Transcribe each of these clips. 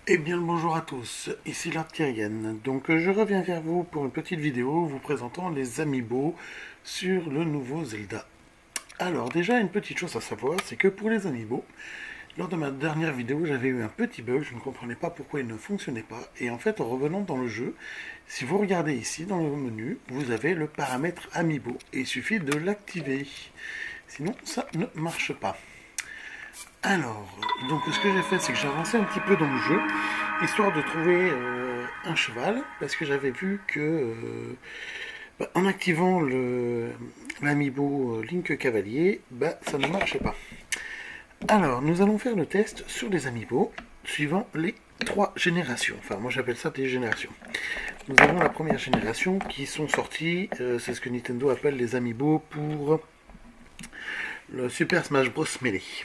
Eh bien le bonjour à tous, ici Lord Kyrian. Donc je reviens vers vous pour une petite vidéo vous présentant les amiibo sur le nouveau Zelda. Alors déjà une petite chose à savoir, c'est que pour les amiibo, lors de ma dernière vidéo j'avais eu un petit bug, je ne comprenais pas pourquoi il ne fonctionnait pas. Et en fait en revenant dans le jeu, si vous regardez ici dans le menu, vous avez le paramètre amiibo et il suffit de l'activer. Sinon ça ne marche pas. Alors, donc ce que j'ai fait, c'est que j'ai avancé un petit peu dans le jeu, histoire de trouver un cheval, parce que j'avais vu que en activant l'amiibo Link Cavalier, ça ne marchait pas. Alors, nous allons faire le test sur les amiibo, suivant les 3 générations. Enfin, moi j'appelle ça des générations. Nous avons la première génération qui sont sortis, c'est ce que Nintendo appelle les amiibo pour le Super Smash Bros. Melee.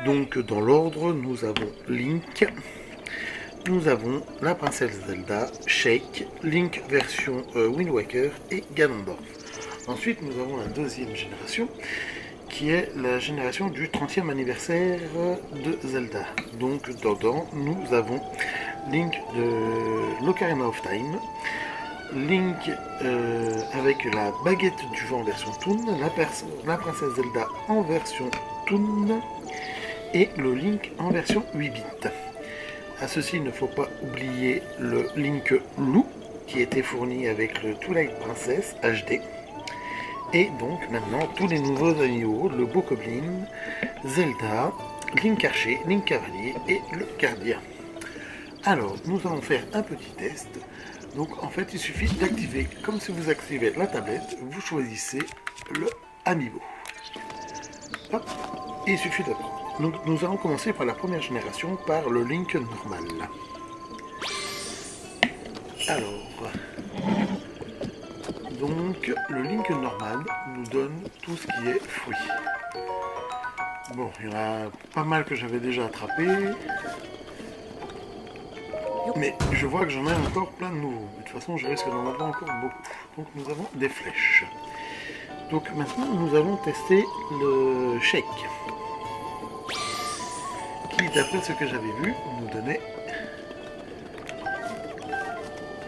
Donc dans l'ordre, nous avons Link, nous avons la princesse Zelda, Sheik, Link version Wind Waker et Ganondorf. Ensuite, nous avons la deuxième génération, qui est la génération du 30e anniversaire de Zelda. Donc dedans, nous avons Link de l'Ocarina of Time, Link avec la baguette du vent en version Toon, la princesse Zelda en version Toon, et le Link en version 8 bits. A ceci, il ne faut pas oublier le Link Lou, qui était fourni avec le Twilight Princess HD. Et donc maintenant, tous les nouveaux amiibo, le Bokoblin, Zelda, Link Archer, Link Cavalier et le Gardien. Alors, nous allons faire un petit test. Donc en fait, il suffit d'activer, comme si vous activez la tablette, vous choisissez le amiibo. Hop, et il suffit de prendre. Donc nous allons commencer par la première génération, par le Link normal. Alors, donc le Link normal nous donne tout ce qui est fruits. Bon, il y en a pas mal que j'avais déjà attrapé, mais je vois que j'en ai encore plein de nouveaux. De toute façon, je risque d'en avoir encore beaucoup. Donc nous avons des flèches. Donc maintenant, nous allons tester le Sheik, qui, d'après ce que j'avais vu, nous donnait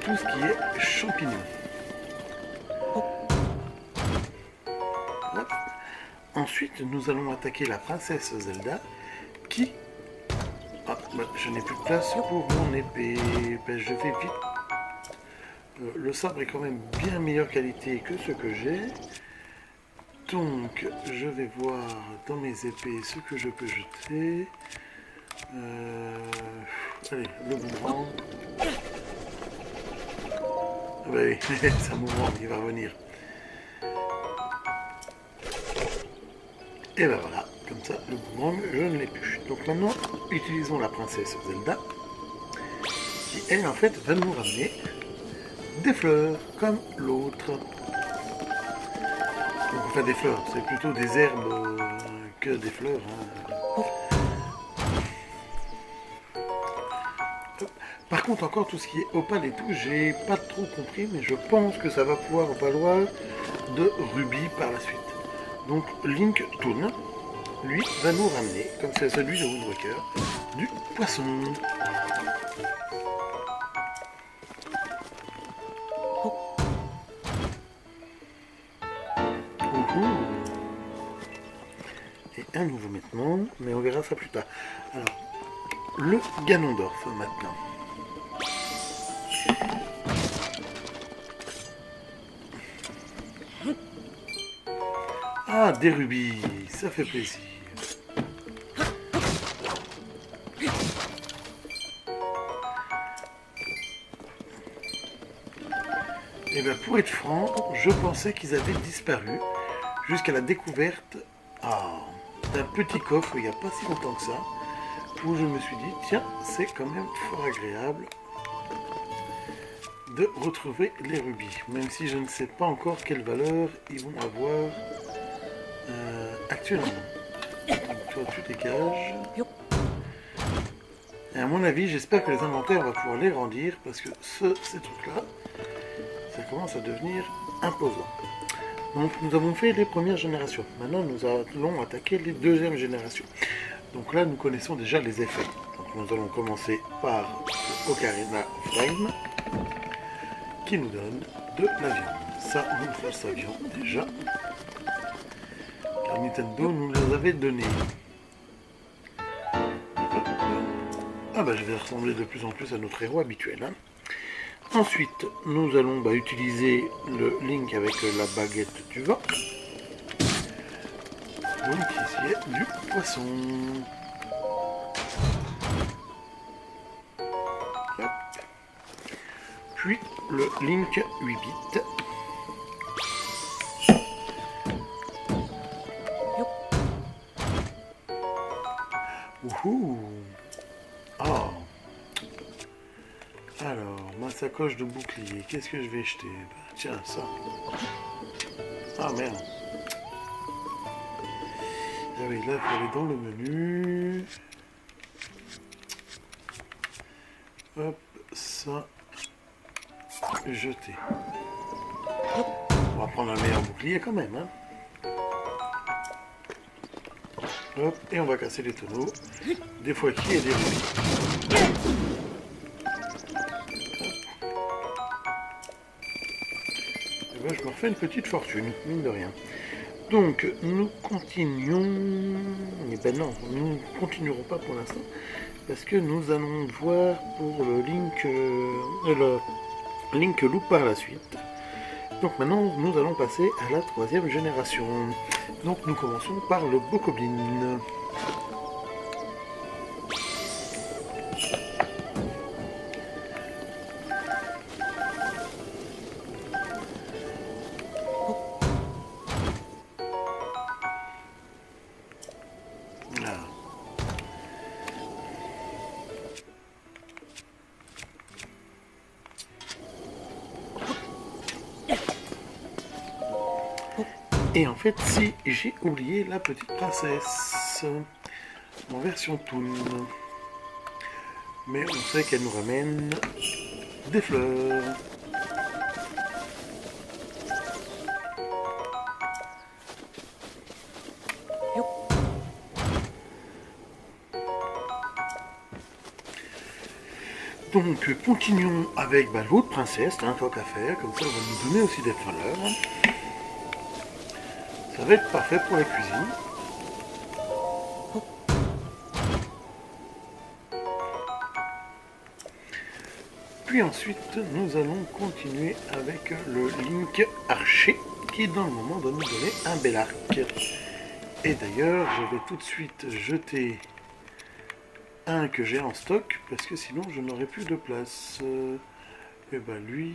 tout ce qui est champignons. Hop. Ensuite, nous allons attaquer la princesse Zelda, qui... Ah, je n'ai plus de place pour mon épée. Je vais vite. Le sabre est quand même bien meilleure qualité que ce que j'ai. Donc, je vais voir dans mes épées ce que je peux jeter. Allez, le boomerang. Ah bah oui, c'est un boomerang, il va revenir. Et ben voilà, comme ça, le boomerang, je ne l'ai plus. Donc maintenant, utilisons la princesse Zelda, qui elle, en fait, va nous ramener des fleurs, comme l'autre. Donc enfin des fleurs, c'est plutôt des herbes que des fleurs. Hein. Par contre, encore tout ce qui est opale et tout, j'ai pas trop compris, mais je pense que ça va pouvoir valoir de rubis par la suite. Donc Link Toon, lui, va nous ramener, comme c'est celui de Wind Waker, du poisson. Et un nouveau maintenant, mais on verra ça plus tard. Alors, le Ganondorf maintenant. Ah, des rubis, ça fait plaisir. Et bien pour être franc, je pensais qu'ils avaient disparu jusqu'à la découverte d'un petit coffre il n'y a pas si longtemps que ça, où je me suis dit, tiens, c'est quand même fort agréable de retrouver les rubis, même si je ne sais pas encore quelle valeur ils vont avoir actuellement. Donc, tu dégages. Et à mon avis, j'espère que les inventaires vont pouvoir les grandir, parce que ces trucs-là, ça commence à devenir imposant. Donc nous avons fait les premières générations. Maintenant nous allons attaquer les deuxièmes générations. Donc là nous connaissons déjà les effets. Donc nous allons commencer par le Ocarina of Time, qui nous donne de la viande. Ça, nous le savions déjà, car Nintendo nous les avait donnés. Ah bah je vais ressembler de plus en plus à notre héros habituel. Hein. Ensuite, nous allons utiliser le Link avec la baguette du vent. Donc ici il y a du poisson. Hop. Puis le Link 8 bits. Ouhou. Oh. Alors, ma sacoche de bouclier, qu'est-ce que je vais jeter? Tiens, ça. Ah merde. Ah oui, là, il faut aller dans le menu. Hop, ça. Jeter. On va prendre un meilleur bouclier quand même, hein. Hop, et on va casser les tonneaux. Des fois qui et des fois. Et ben, je me refais une petite fortune, mine de rien. Donc, nous continuons... Eh ben non, nous ne continuerons pas pour l'instant, parce que nous allons voir pour le Link Loop par la suite. Donc maintenant, nous allons passer à la 3e génération. Donc nous commençons par le Bokoblin. Et en fait, si j'ai oublié la petite princesse en version Toon. Mais on sait qu'elle nous ramène des fleurs. Donc, continuons avec l'autre princesse, tant qu'à faire, comme ça, elle va nous donner aussi des fleurs. Ça va être parfait pour la cuisine. Puis ensuite, nous allons continuer avec le Link Archer, qui dans le moment doit nous donner un bel arc. Et d'ailleurs, je vais tout de suite jeter un que j'ai en stock, parce que sinon je n'aurai plus de place. Et bah lui...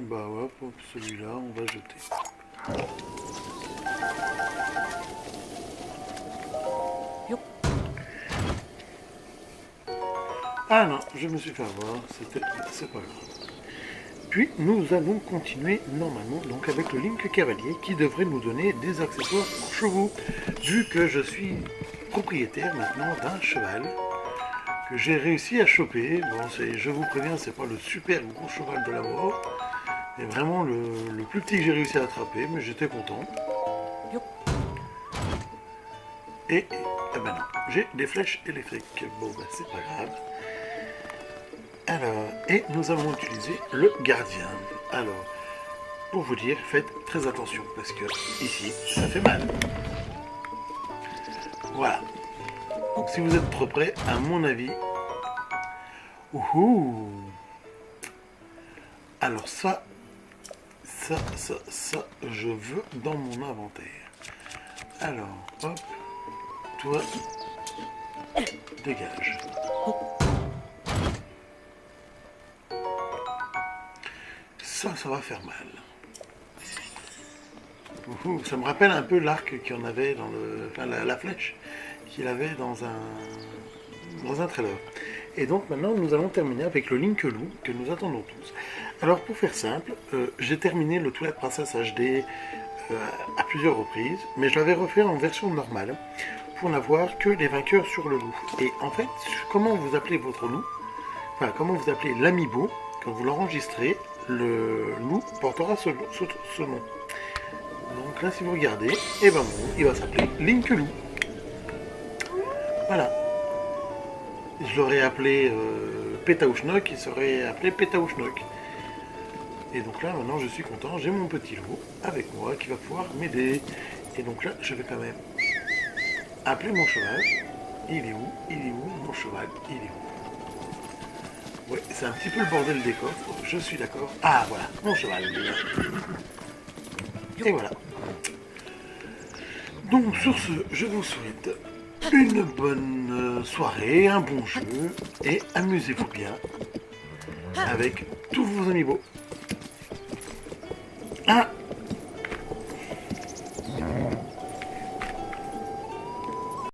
bah ouais, pour celui-là, on va jeter. Ah non, je me suis fait avoir, c'est pas grave. Puis nous allons continuer normalement donc avec le Link Cavalier qui devrait nous donner des accessoires pour chevaux, vu que je suis propriétaire maintenant d'un cheval que j'ai réussi à choper. Bon, je vous préviens, c'est pas le super gros cheval de la mort, mais vraiment le plus petit que j'ai réussi à attraper, mais j'étais content. Et ben non, j'ai des flèches électriques. Bon ben c'est pas grave. Alors, et nous allons utiliser le gardien. Alors, pour vous dire, faites très attention, parce que ici, ça fait mal. Voilà. Donc si vous êtes trop près, à mon avis... Ouhou. Alors ça, je veux dans mon inventaire. Alors, hop, toi, dégage. Ça va faire mal. Ça me rappelle un peu l'arc qu'il y en avait dans le... Enfin, la flèche qu'il avait dans un trailer. Et donc maintenant nous allons terminer avec le Link Loup que nous attendons tous. Alors pour faire simple, j'ai terminé le Twilight Princess HD à plusieurs reprises, mais je l'avais refait en version normale pour n'avoir que les vainqueurs sur le loup. Et en fait, comment vous appelez votre loup, enfin comment vous appelez l'amiibo, quand vous l'enregistrez, le loup portera ce nom. Donc là, si vous regardez, et ben bon, il va s'appeler Link Loup. Voilà. Je l'aurais appelé Pétaouchnok, il serait appelé Pétaouchnok. Et donc là, maintenant, je suis content, j'ai mon petit loup avec moi qui va pouvoir m'aider. Et donc là, je vais quand même appeler mon cheval. Il est où? Il est où mon cheval? Il est où? Ouais, c'est un petit peu le bordel des coffres, je suis d'accord. Ah, voilà, mon cheval. Et voilà. Donc sur ce, je vous souhaite une bonne soirée, un bon jeu, et amusez-vous bien avec tous vos amiibo. Ah,